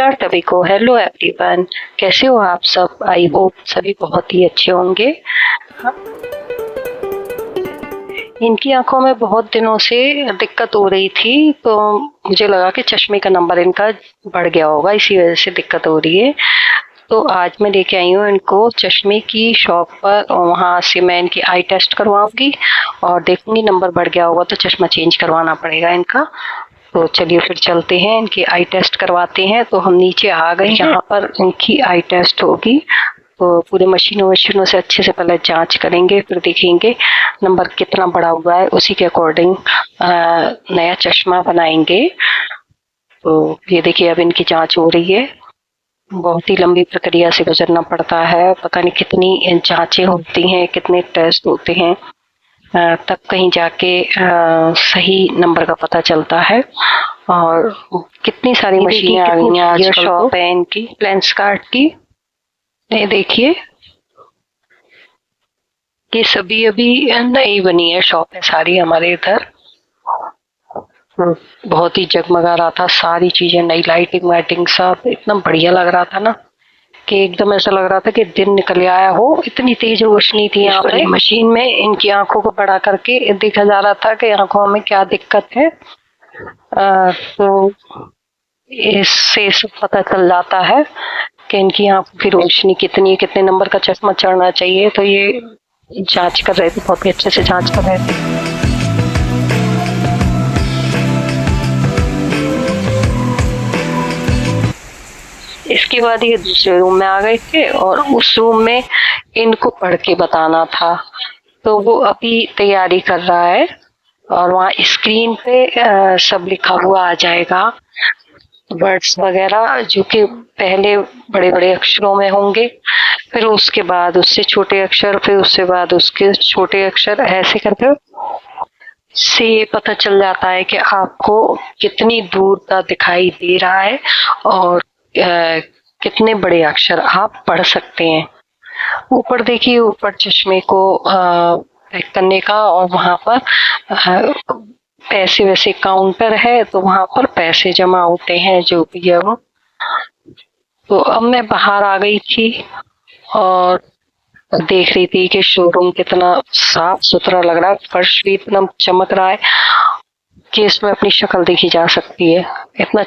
नमस्कार सभी को। हेलो एवरीवन, कैसे हो आप सब? आई होप सभी बहुत ही अच्छे होंगे। इनकी आंखों में बहुत दिनों से दिक्कत हो रही थी, तो मुझे लगा कि चश्मे का नंबर इनका बढ़ गया होगा, इसी वजह से दिक्कत हो रही है। तो आज मैं लेके आई हूँ इनको चश्मे की शॉप पर, और वहाँ से मैं इनकी आई टेस्ट करवाऊंगी और देखूंगी नंबर बढ़ गया होगा तो चश्मा चेंज करवाना पड़ेगा इनका। तो चलिए फिर चलते हैं, इनकी आई टेस्ट करवाते हैं। तो हम नीचे आ गए, यहाँ पर इनकी आई टेस्ट होगी। तो पूरे मशीनों से अच्छे से पहले जांच करेंगे, फिर देखेंगे नंबर कितना बड़ा हुआ है, उसी के अकॉर्डिंग नया चश्मा बनाएंगे। तो ये देखिए अब इनकी जांच हो रही है। बहुत ही लंबी प्रक्रिया से गुजरना पड़ता है, पता नहीं कितनी जांचें होती हैं, कितने टेस्ट होते हैं, तब कहीं जाके सही नंबर का पता चलता है। और कितनी सारी मशीनें आ गई हैं आजकल। शॉप है इनकी लेंसकार्ट की, ये देखिए ये सभी अभी नई बनी है शॉप है सारी हमारे इधर। बहुत ही जगमगा रहा था, सारी चीजें नई, लाइटिंग वाइटिंग सब इतना बढ़िया लग रहा था ना कि एकदम ऐसा लग रहा था कि दिन निकल आया हो, इतनी तेज रोशनी थी यहाँ पे। मशीन में इनकी आंखों को बड़ा करके देखा जा रहा था कि आंखों में क्या दिक्कत है। तो इससे सब पता चल जाता है कि इनकी आंखों की रोशनी कितनी है, कितने नंबर का चश्मा चढ़ना चाहिए। तो ये जांच कर रहे थे, बहुत ही अच्छे से जांच कर रहे थे। इसके बाद ये दूसरे रूम में आ गए थे और उस रूम में इनको पढ़ के बताना था, तो वो अभी तैयारी कर रहा है। और वहाँ स्क्रीन पे सब लिखा हुआ आ जाएगा, वर्ड्स वगैरह, जो कि पहले बड़े बड़े अक्षरों में होंगे, फिर उसके बाद उससे छोटे अक्षर, फिर उसके बाद उसके छोटे अक्षर, ऐसे करके से ये पता चल जाता है कि आपको कितनी दूर का दिखाई दे रहा है और कितने बड़े अक्षर आप पढ़ सकते हैं। ऊपर देखिए, ऊपर चश्मे को पैक करने का, और वहां पर पैसे वैसे काउंटर है, तो वहां पर पैसे जमा होते हैं जो भी है वो। तो अब मैं बाहर आ गई थी और देख रही थी कि शोरूम कितना साफ सुथरा लग रहा है, फर्श भी इतना चमक रहा है कि इसमें अपनी शक्ल देखी जा सकती है इतना।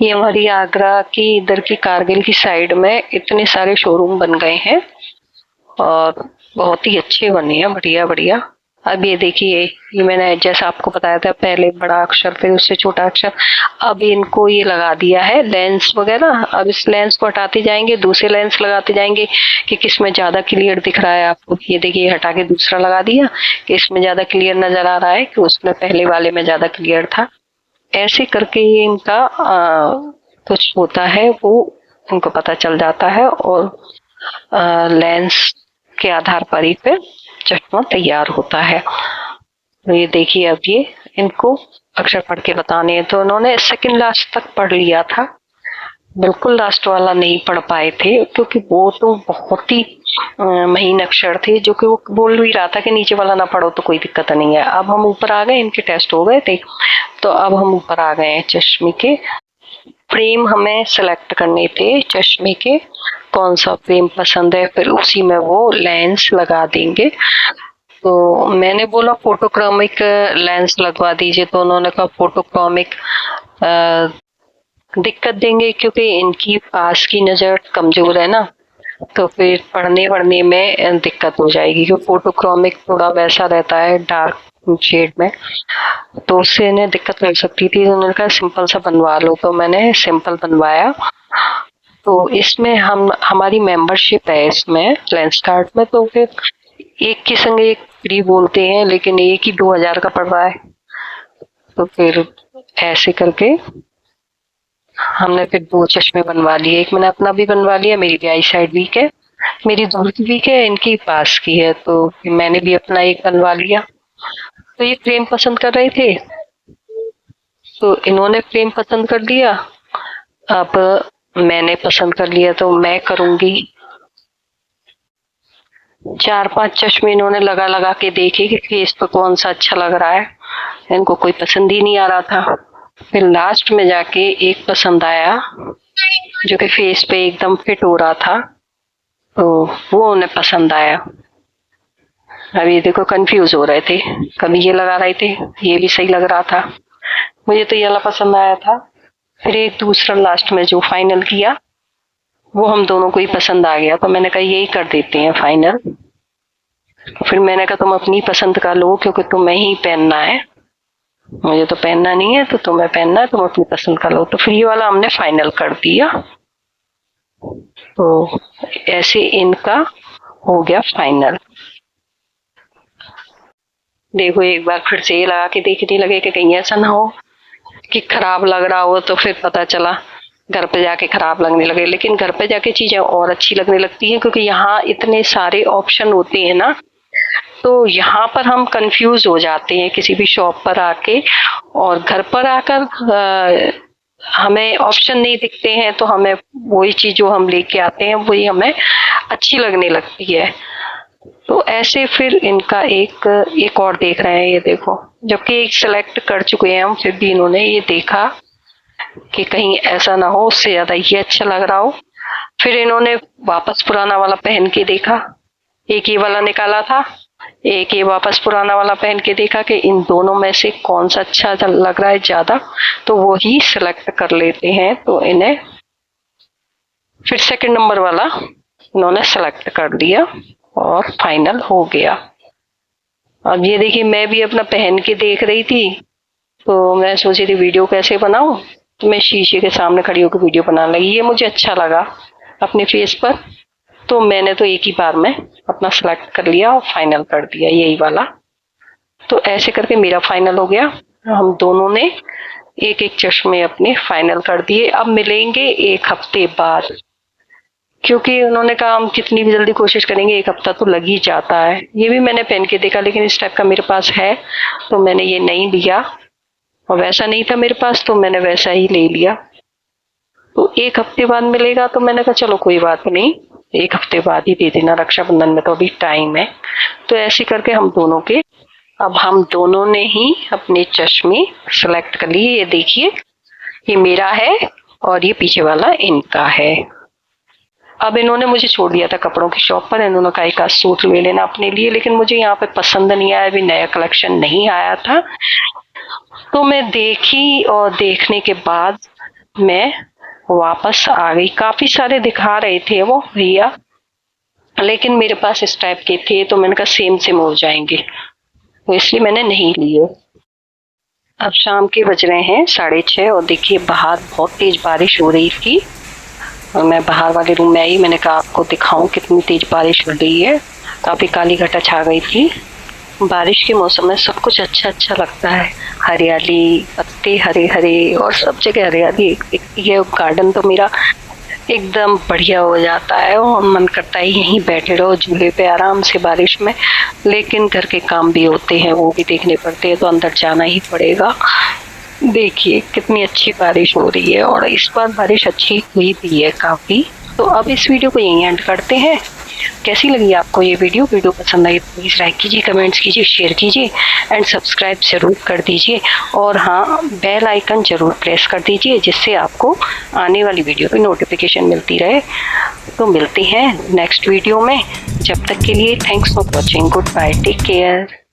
ये हमारी आगरा की इधर की कारगिल की साइड में इतने सारे शोरूम बन गए हैं और बहुत ही अच्छे बने हैं, बढ़िया बढ़िया। अब ये देखिए, ये मैंने जैसा आपको बताया था, पहले बड़ा अक्षर फिर उससे छोटा अक्षर, अब इनको ये लगा दिया है लेंस वगैरह। अब इस लेंस को हटाते जाएंगे, दूसरे लेंस लगाते जाएंगे कि किसमें ज्यादा क्लियर दिख रहा है आपको। ये देखिए हटा के दूसरा लगा दिया कि इसमें ज्यादा क्लियर नजर आ रहा है कि उसमें पहले वाले में ज्यादा क्लियर था। ऐसे करके ये इनका कुछ होता है, वो इनको पता चल जाता है और लेंस के आधार पर ही फिर चश्मा तैयार होता है। तो ये देखिए अब ये इनको अक्षर पढ़ के बताने हैं। तो उन्होंने सेकंड लास्ट तक पढ़ लिया था, बिल्कुल लास्ट वाला नहीं पढ़ पाए थे क्योंकि वो तो बहुत ही महीन अक्षर थे, जो कि वो बोल भी रहा था कि नीचे वाला ना पढ़ो तो कोई दिक्कत नहीं है। अब हम ऊपर आ गए, इनके टेस्ट हो गए थे, तो अब हम ऊपर आ गए हैं। चश्मे के फ्रेम हमें सेलेक्ट करने थे, चश्मे के कौन सा फ्रेम पसंद है, फिर उसी में वो लेंस लगा देंगे। तो मैंने बोला फोटोक्रोमिक लेंस लगवा दीजिए, तो उन्होंने कहा फोटोक्रोमिक दिक्कत देंगे क्योंकि इनकी पास की नजर कमजोर है ना, तो फिर पढ़ने वढ़ने में दिक्कत हो जाएगी, क्योंकि फोटोक्रोमिक थोड़ा वैसा रहता है डार्क शेड में, तो उससे इन्हें दिक्कत हो सकती थी। उन्होंने कहा सिंपल सा बनवा लो, तो मैंने सिंपल बनवाया। तो इसमें हमारी मेंबरशिप है इसमें लेंसकार्ट में, तो फिर एक के संग एक फ्री बोलते हैं, लेकिन एक ही 2000 का पड़ रहा है। तो फिर ऐसे करके हमने फिर 2 चश्मे बनवा लिए, एक मैंने अपना भी बनवा लिया, मेरी भी आई साइड वीक है, मेरी दूर की वीक है, इनकी पास की है, तो मैंने भी अपना एक बनवा लिया। तो ये फ्रेम पसंद कर रहे थे, तो इन्होंने फ्रेम पसंद कर लिया, अब मैंने पसंद कर लिया, तो मैं करूंगी। 4-5 चश्मे इन्होंने लगा लगा के देखे कि फेस पे कौन सा अच्छा लग रहा है, इनको कोई पसंद ही नहीं आ रहा था। फिर लास्ट में जाके एक पसंद आया जो कि फेस पे एकदम फिट हो रहा था, तो वो उन्हें पसंद आया। अब ये देखो कंफ्यूज हो रहे थे, कभी ये लगा रहे थे, ये भी सही लग रहा था। मुझे तो ये वाला पसंद आया था। फिर एक दूसरा लास्ट में जो फाइनल किया वो हम दोनों को ही पसंद आ गया, तो मैंने कहा यही कर देते हैं फाइनल। फिर मैंने कहा तुम अपनी पसंद का लो क्योंकि तुम्हें ही पहनना है, मुझे तो पहनना नहीं है, तो तुम्हें पहनना है, तुम अपनी पसंद का लो। तो फिर ये वाला हमने फाइनल कर दिया। तो ऐसे इनका हो गया फाइनल। देखो एक बार फिर से ये लगा के देखने लगे कि कहीं ऐसा ना हो कि खराब लग रहा हो, तो फिर पता चला घर पे जाके खराब लगने लगे। लेकिन घर पे जाके चीजें और अच्छी लगने लगती हैं क्योंकि यहाँ इतने सारे ऑप्शन होते हैं ना, तो यहाँ पर हम कंफ्यूज हो जाते हैं किसी भी शॉप पर आके, और घर पर आकर हमें ऑप्शन नहीं दिखते हैं, तो हमें वही चीज जो हम लेके आते हैं वही हमें अच्छी लगने लगती है। तो ऐसे फिर इनका एक और देख रहे हैं, ये देखो, जबकि एक सिलेक्ट कर चुके हैं हम, फिर भी इन्होंने ये देखा कि कहीं ऐसा ना हो उससे ज्यादा ये अच्छा लग रहा हो। फिर इन्होंने वापस पुराना वाला पहन के देखा, एक ये वाला निकाला था, एक ये वापस पुराना वाला पहन के देखा कि इन दोनों में से कौन सा अच्छा लग रहा है ज्यादा, तो वो ही सिलेक्ट कर लेते हैं। तो इन्हें फिर सेकंड नंबर वाला इन्होंने सेलेक्ट कर दिया और फाइनल हो गया। अब ये देखिए मैं भी अपना पहन के देख रही थी, तो मैं सोची थी वीडियो कैसे बनाऊं, तो मैं शीशे के सामने खड़ी होकर वीडियो बनाने लगी। ये मुझे अच्छा लगा अपने फेस पर, तो मैंने तो एक ही बार में अपना सेलेक्ट कर लिया और फाइनल कर दिया यही वाला। तो ऐसे करके मेरा फाइनल हो गया। हम दोनों ने एक एक चश्मे अपने फाइनल कर दिए। अब मिलेंगे एक हफ्ते बाद, क्योंकि उन्होंने कहा हम कितनी भी जल्दी कोशिश करेंगे, एक हफ्ता तो लग ही जाता है। ये भी मैंने पहन के देखा, लेकिन इस टाइप का मेरे पास है तो मैंने ये नहीं लिया, और वैसा नहीं था मेरे पास तो मैंने वैसा ही ले लिया। तो एक हफ्ते बाद मिलेगा, तो मैंने कहा चलो कोई बात नहीं, एक हफ्ते बाद ही दे देना, रक्षाबंधन में तो अभी टाइम है। तो ऐसे करके हम दोनों ने ही अपने चश्मे सेलेक्ट कर लिए। ये देखिए, ये मेरा है और ये पीछे वाला इनका है। अब इन्होंने मुझे छोड़ दिया था कपड़ों की शॉप पर, इन्होंने कहा एक सूट ले लेना अपने लिए, लेकिन मुझे यहाँ पे पसंद नहीं आया, अभी नया कलेक्शन नहीं आया था। तो मैं देखी और देखने के बाद मैं वापस आ गई। काफी सारे दिखा रहे थे वो भैया, लेकिन मेरे पास इस टाइप के थे, तो मैंने कहा सेम सेम हो जाएंगे, तो इसलिए मैंने नहीं लिए। अब शाम के बज रहे हैं 6:30 और देखिए बाहर बहुत तेज बारिश हो रही थी, और मैं बाहर वाले रूम में आई। मैंने कहा आपको दिखाऊं कितनी तेज बारिश हो रही है। काफी काली घटा छा गई थी। बारिश के मौसम में सब कुछ अच्छा अच्छा लगता है, हरियाली, पत्ते हरे हरे और सब जगह हरियाली दिखती है। गार्डन तो मेरा एकदम बढ़िया हो जाता है और मन करता है यहीं बैठे रहो झूले पे आराम से बारिश में। लेकिन घर के काम भी होते हैं, वो भी देखने पड़ते हैं, तो अंदर जाना ही पड़ेगा। देखिए कितनी अच्छी बारिश हो रही है, और इस बार बारिश अच्छी हुई भी है काफी। तो अब इस वीडियो को यहीं एंड करते हैं। कैसी लगी आपको ये वीडियो पसंद आई तो प्लीज़ लाइक कीजिए, कमेंट्स कीजिए, शेयर कीजिए एंड सब्सक्राइब जरूर कर दीजिए। और हाँ, बेल आइकन जरूर प्रेस कर दीजिए, जिससे आपको आने वाली वीडियो की नोटिफिकेशन मिलती रहे। तो मिलते हैं नेक्स्ट वीडियो में, जब तक के लिए thanks for watching, goodbye, take care.